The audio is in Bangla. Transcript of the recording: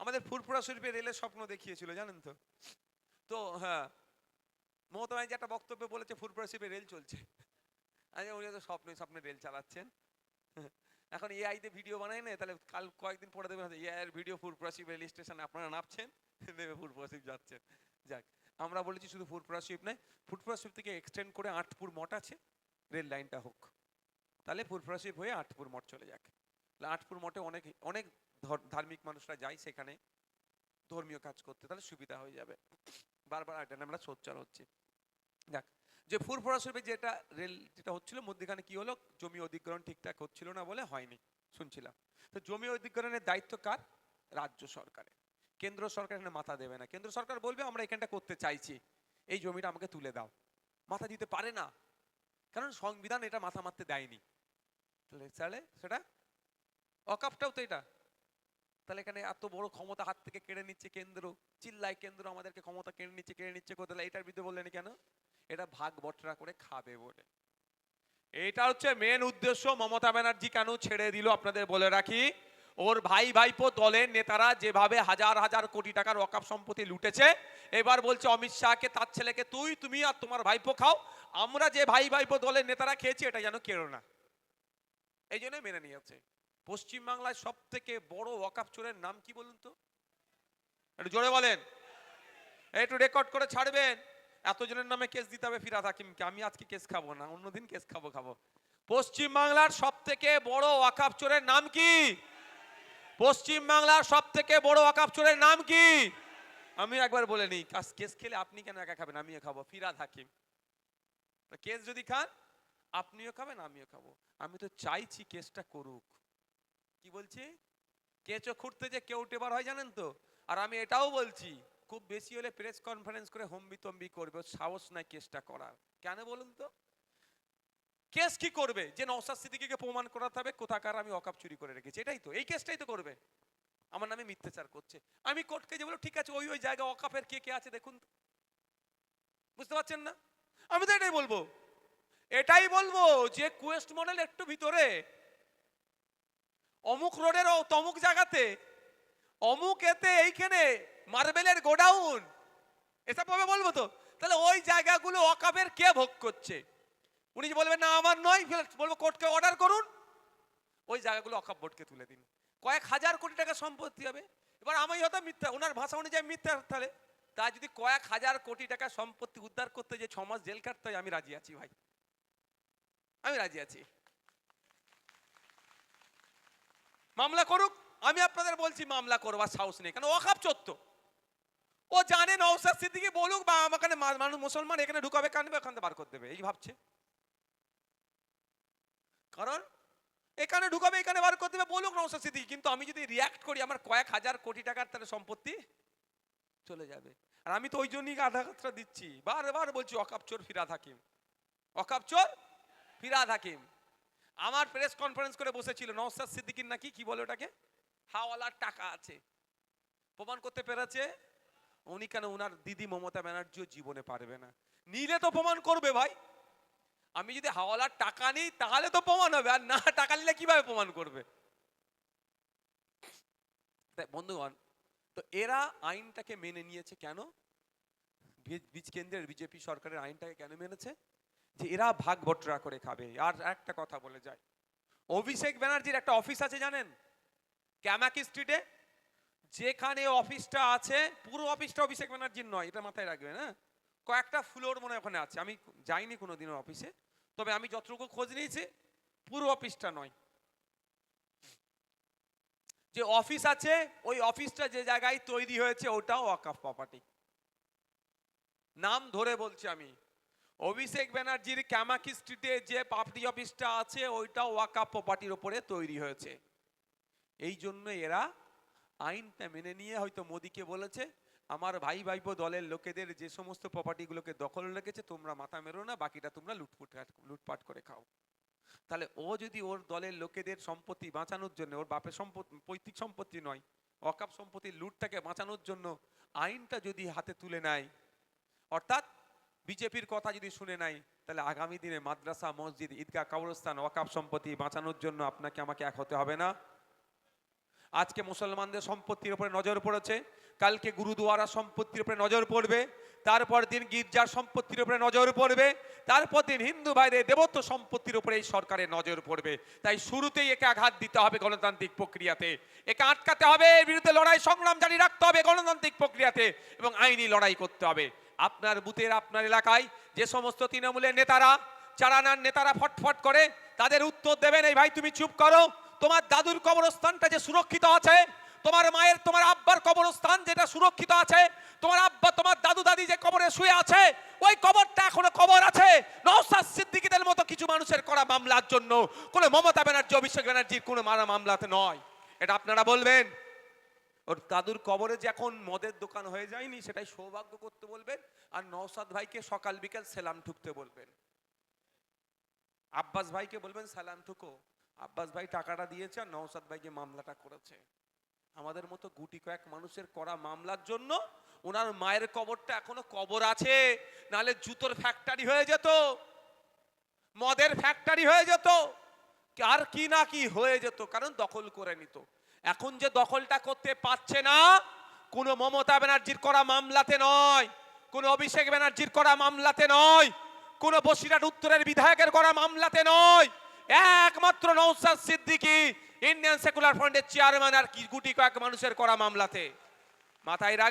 আমাদের ফুরফুরা শরীফে রেলের স্বপ্ন দেখিয়েছিল জানেন তো। তো হ্যাঁ, মমতা ব্যানার্জি একটা বক্তব্যে বলেছে ফুরফুরা শরীফে রেল চলছে। আচ্ছা, উনি তো স্বপ্নে স্বপ্নে রেল চালাচ্ছেন। এখন এআই তে ভিডিও বানায় না, তাহলে কাল কয়েকদিন পরে দেখবেন এআই এর ভিডিও ফুরফুরা শরীফ রেল স্টেশনে আপনারা নামছেন, নেমে ফুরফুরা শরীফ যাচ্ছেন। যাক, আমরা বলেছি শুধু ফুরফুরা শরীফ নয়, ফুরফুরা শরীফ থেকে এক্সটেন্ড করে আটপুর মঠ আছে, রেল লাইনটা হোক, তাহলে ফুরফুরা শরীফ হয়ে আটপুর মঠ চলে যাক। আটপুর মঠে অনেক অনেক ধার্মিক মানুষরা যায় সেখানে ধর্মীয় কাজ করতে, তাহলে সুবিধা হয়ে যাবে। বারবার এটা আমরা সোচ্চার হচ্ছে। যাক, যে ফুরফুরা শরীফে যেটা রেল যেটা হচ্ছিল, মধ্যখানে কি হলো, জমি অধিগ্রহণ ঠিকঠাক হচ্ছিল না বলে হয়নি শুনছিলাম। তো জমি অধিগ্রহণের দায়িত্ব কার? রাজ্য সরকারের। কেন্দ্র সরকার এখানে মাথা দেবে না। কেন্দ্র সরকার বলবে আমরা এখানটা করতে চাইছি, এই জমিটা আমাকে তুলে দাও। মাথা দিতে পারে না, কারণ সংবিধান এটা মাথা মারতে দেয়নি। তাহলে সেটা অকাপটাও তো এটা। তাহলে এখানে এত বড় ক্ষমতা হাত থেকে কেড়ে নিচ্ছে কেন্দ্র, চিল্লায় কেন্দ্র আমাদেরকে ক্ষমতা কেড়ে নিচ্ছে কোথায়, এটার বিরুদ্ধে বললেন কেন? এটা ভাগ বটরা করে খাবে বলে। এটা হচ্ছে মেন উদ্দেশ্য। মমতা ব্যানার্জি কেন ছেড়ে দিল আপনাদের বলে রাখি, ওর ভাই ভাইপো দলের নেতারা যেভাবে হাজার হাজার কোটি টাকার ওয়াকফ সম্পত্তি লুটেছে, এবার বলছে অমিত শাহকে, তার ছেলেকে, তুমি আর তোমার ভাইপো খাও, আমরা যে ভাই ভাইপো দলের নেতারা খেয়েছি এটা যেন কেড়ো না, এই জন্য মেনে নিয়েছে। পশ্চিমবাংলায় সব থেকে বড় ওয়াকফ চোরের নাম কি বলুন তো, একটু জোরে বলেন, একটু রেকর্ড করে ছাড়বেন। এতজনের নামে কেস দিতে হবে ফিরহাদ হাকিমকে, আমি আজকে কেস খাবো না, অন্যদিন কেস খাবো। পশ্চিম বাংলার সব থেকে বড় ওয়াকফ চোরের নাম কি? পশ্চিম বাংলার সব থেকে বড় ওয়াকফ চোরের নাম কি? আমি একবার বলে নিই, কেস খেলে আপনি কেন একা খাবেন, আমিও খাবো, ফিরহাদ হাকিম। কেস যদি খান আপনিও খাবেন আমিও খাবো। আমি তো চাইছি কেসটা করুক। কি বলছি, কেঁচো খুঁড়তে যে কেউ টেবার হয় জানেন তো। আর আমি এটাও বলছি, খুব বেশি হলে প্রেস কনফারেন্স করে হম্বি তম্বি করবে, সাহস নাই কেসটা করার। কেন বলুন তো? কেস কি করবে? যে নওশাদ সিদ্দিকীকে প্রমাণ করাতে হবে কোথাকার আমি ওয়াকফ চুরি করে রেখেছি, এটাই তো, এই কেসটাই তো করবে। আমার নামে মিথ্যাচার করছে। আমি কোর্টকে যে বলবো ঠিক আছে, ওই জায়গা ওয়াকফের কে কে আছে দেখুন। বুঝতে পারছেন না? আমি তো এটাই বলবো, যে কুয়েস্ট মডেল একটু ভিতরে অমুক রোডের তমুক জায়গাতে অমুক এতে এইখানে মার্বেলের গোডাউন, এসব ভাবে বলবো তো। তাহলে ওই জায়গাগুলো ওয়াকফের কে ভোগ করছে? উনি বলবেন না আমার নয়, বলবো কোর্টকে অর্ডার করুন, ওই জায়গাগুলো ওয়াকফ বোর্ডকে তুলে দিন, কয়েক হাজার কোটি টাকা সম্পত্তি হবে। এবার আমি হয়তো মিথ্যা, ওনার ভাষা অনুযায়ী মিথ্যা, তাহলে তা যদি কয়েক হাজার কোটি টাকা সম্পত্তি উদ্ধার করতে যে 6 মাস জেল কাটতে হয়, আমি রাজি আছি ভাই, আমি রাজি আছি। মামলা করুক, আমি আপনাদের বলছি মামলা করবার সাহস নেই, কেন ওয়াকফ চোর। ও জানে নওশাদ সিদ্দিকী বলুক বা আমাকে মানুষ মুসলমান এখানে ঢুকাবে, কানবে, ওখান থেকে বার করে দেবে, এই ভাবছে। কারণ এখানে ঢুকাবে, এখানে বার করে দেবে, বলুক নওশাদ সিদ্দিকী। কিন্তু আমি যদি রিয়াক্ট করি, আমার কয়েক হাজার কোটি টাকার তাহলে সম্পত্তি চলে যাবে। আর আমি তো ওই জন্যই আঘাতটা দিচ্ছি, বারবার বলছি ওয়াকফ চোর ফিরহাদ হাকিম, ওয়াকফ চোর ফিরহাদ হাকিম। আমার প্রেস কনফারেন্স করে বসেছিল নওশাদ সিদ্দিকীর নাকি কি বলে ওটাকে, হাওয়ালার টাকা আছে, প্রমাণ করতে পেরেছে। উনি কেন, উনার দিদি মমতা ব্যানার্জিও জীবনে পারবে না, নিলে তো প্রমাণ করবে ভাই। আমি যদি হাওয়ালার টাকা নিই তাহলে তো প্রমাণ হবে, আর না টাকা নিলে কিভাবে প্রমাণ করবে? বন্ধুগণ, তো এরা আইনটাকে মেনে নিয়েছে কেন? কেন্দ্রের বিজেপি সরকারের আইনটাকে কেন মেনেছে? যে এরা ভাগ বটরা করে খাবে। আর একটা কথা বলে যায়, অভিষেক ব্যানার্জির একটা অফিস আছে জানেন, ক্যামাকি স্ট্রিটে, যেখানে অফিসটা আছে পুরো অফিসটা অভিষেক ব্যানার্জির নয়, এটা মাথায় রাখবেন। হ্যাঁ, কয়েকটা ফ্লোর মনে ওখানে আছে, আমি যাইনি কোনোদিনও অফিসে, তবে আমি যতটুকু খোঁজ নিয়েছি পুরো অফিসটা নয়। যে অফিস আছে ওই অফিসটা যে জায়গায় তৈরি হয়েছে ওটাও ওয়াকফ প্রপার্টি। নাম ধরে বলছি আমি, অভিষেক ব্যানার্জির ক্যামাকি স্ট্রিটে যে পার্টি অফিসটা আছে ওইটাও ওয়াকফ প্রপার্টির উপরে তৈরি হয়েছে। এই জন্য এরা আইনটা মেনে নিয়ে হয়তো মোদিকে বলেছে, আমার ভাই ভাইপো দলের লোকেদের যে সমস্ত প্রপার্টিগুলোকে দখল রেখেছে তোমরা মাথা মেরো না, বাকিটা তোমরা লুটপাট করে খাও। তাহলে ও যদি ওর দলের লোকেদের সম্পত্তি বাঁচানোর জন্য, ওর বাপের সম্পত্তি পৈতৃক সম্পত্তি নয়, ওয়াকফ সম্পত্তির লুটটাকে বাঁচানোর জন্য আইনটা যদি হাতে তুলে নেয়, অর্থাৎ বিজেপির কথা যদি শুনে নাই, তাহলে আগামী দিনে মাদ্রাসা, মসজিদ, ঈদগাহ, কবরস্থান, ওয়াকফ সম্পত্তি বাঁচানোর জন্য আপনাকে আমাকে এক হতে হবে না? আজকে মুসলমানদের সম্পত্তির উপরে নজর পড়েছে, কালকে গুরুদুয়ারা সম্পত্তির উপরে নজর পড়বে, তারপর দিন গির্জার সম্পত্তির উপরে নজর পড়বে, তারপর দিন হিন্দু ভাইদের দেবত্ব সম্পত্তির উপরে এই সরকারের নজর পড়বে। তাই শুরুতেই একে আঘাত দিতে হবে গণতান্ত্রিক প্রক্রিয়াতে, একে আটকাতে হবে, এর বিরুদ্ধে লড়াই সংগ্রাম জারি রাখতে হবে গণতান্ত্রিক প্রক্রিয়াতে এবং আইনি লড়াই করতে হবে। আপনার বুথের আপনার এলাকায় যে সমস্ত তৃণমূলের নেতারা, চারানার নেতারা ফটফট করে, তাদের উত্তর দেবেন, এই ভাই তুমি চুপ করো, তোমার দাদুর কবরস্থানটা যে সুরক্ষিত আছে, তোমার মায়ের তোমার আব্বার কবরস্থান যেটা সুরক্ষিত আছে, তোমার আব্বা তোমার দাদু দাদি যে কবরে শুয়ে আছে ওই কবরটা এখনো কবর আছে। নওশাদ সিদ্দিকীদের মতো কিছু মানুষের করা মামলার জন্য, কোনো মমতা ব্যানার্জি অভিষেক ব্যানার্জির কোনো মামলাতে নয়। এটা আপনারা বলবেন। ওর দাদুর কবরে যে এখন মদের দোকান হয়ে যায়নি সেটাই সৌভাগ্য করতে বলবেন, আর নওশাদ ভাইকে সকাল বিকেল সেলাম ঠুকতে বলবেন। আব্বাস ভাইকে বলবেন সালাম ঠুকো, আব্বাস ভাই টাকাটা দিয়েছে আর নওশাদ ভাইকে মামলাটা করেছে। আমাদের মতো গুটি কয়েক মানুষের করা মামলার জন্য ওনার মায়ের কবরটা এখনো কবর আছে, নালে জুতোর ফ্যাক্টরি হয়ে যেত, মদের ফ্যাক্টরি হয়ে যেত, আর কি না কি হয়ে যেত, কারণ দখল করে নিত। এখন যে দখলটা করতে পারছে না, কোনো মমতা ব্যানার্জির করা মামলাতে নয়, কোনো অভিষেক ব্যানার্জির করা মামলাতে নয়, কোনো বসিরহাট উত্তরের বিধায়কের করা মামলাতে নয়, একমাত্র নওশাদ সিদ্দিকী ইন্ডিয়ান সেকুলার ফ্রন্টের চেয়ারম্যান আর কি গুটি কয়েক মানুষের করা মামলাতে। মাথায় রাখ।